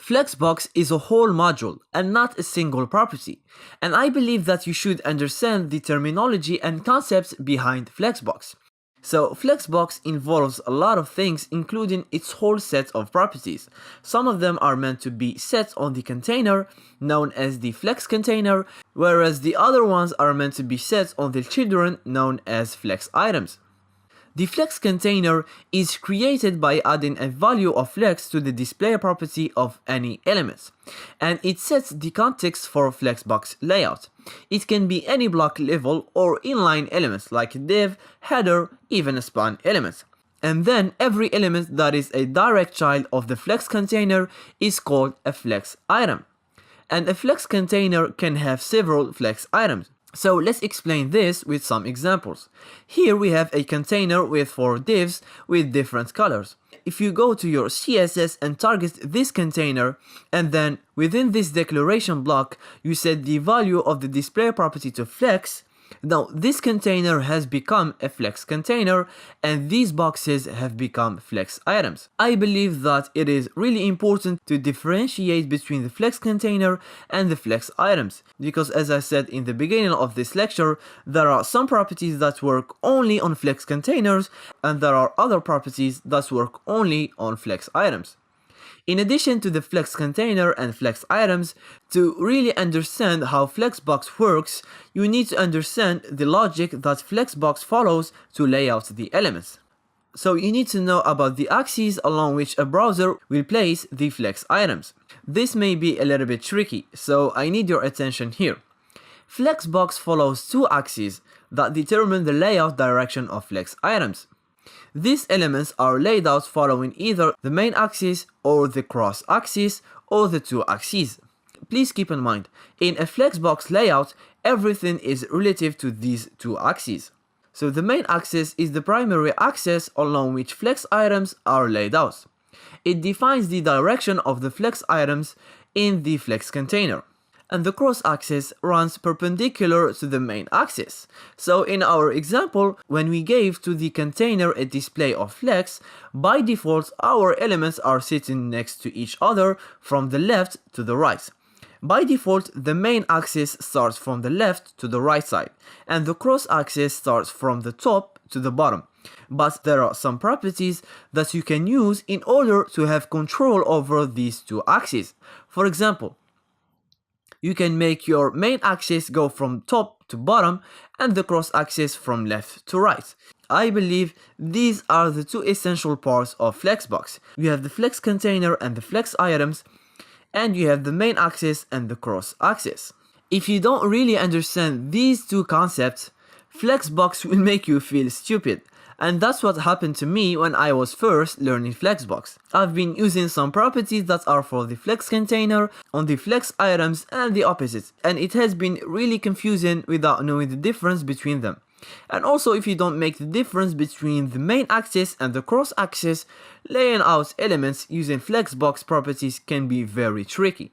Flexbox is a whole module and not a single property, and I believe that you should understand the terminology and concepts behind Flexbox. So Flexbox involves a lot of things, including its whole set of properties. Some of them are meant to be set on the container, known as the flex container, whereas the other ones are meant to be set on the children, known as flex items. The flex container is created by adding a value of flex to the display property of any element, and it sets the context for Flexbox layout. It can be any block level or inline elements like div, header, even a span element. And then every element that is a direct child of the flex container is called a flex item. And a flex container can have several flex items. So let's explain this with some examples. Here we have a container with 4 divs with different colors. If you go to your CSS and target this container, and then within this declaration block you set the value of the display property to flex, now this container has become a flex container and these boxes have become flex items. I believe that it is really important to differentiate between the flex container and the flex items, because as I said in the beginning of this lecture, there are some properties that work only on flex containers and there are other properties that work only on flex items. In addition to the flex container and flex items, to really understand how Flexbox works, you need to understand the logic that Flexbox follows to lay out the elements. So you need to know about the axes along which a browser will place the flex items. This may be a little bit tricky, so I need your attention here. Flexbox follows 2 axes that determine the layout direction of flex items. These elements are laid out following either the main axis or the cross axis or the 2 axes. Please keep in mind, in a Flexbox layout, everything is relative to these 2 axes. So the main axis is the primary axis along which flex items are laid out. It defines the direction of the flex items in the flex container. And the cross axis runs perpendicular to the main axis. So in our example, when we gave to the container a display of flex, by default our elements are sitting next to each other from the left to the right. By default, the main axis starts from the left to the right side, and the cross axis starts from the top to the bottom. But there are some properties that you can use in order to have control over these 2 axes. For example, you can make your main axis go from top to bottom and the cross axis from left to right. I believe these are the 2 essential parts of Flexbox. You have the flex container and the flex items, and you have the main axis and the cross axis. If you don't really understand these 2 concepts, Flexbox will make you feel stupid. And that's what happened to me when I was first learning Flexbox. I've been using some properties that are for the flex container on the flex items and the opposite, and it has been really confusing without knowing the difference between them. And also, if you don't make the difference between the main axis and the cross axis, laying out elements using Flexbox properties can be very tricky.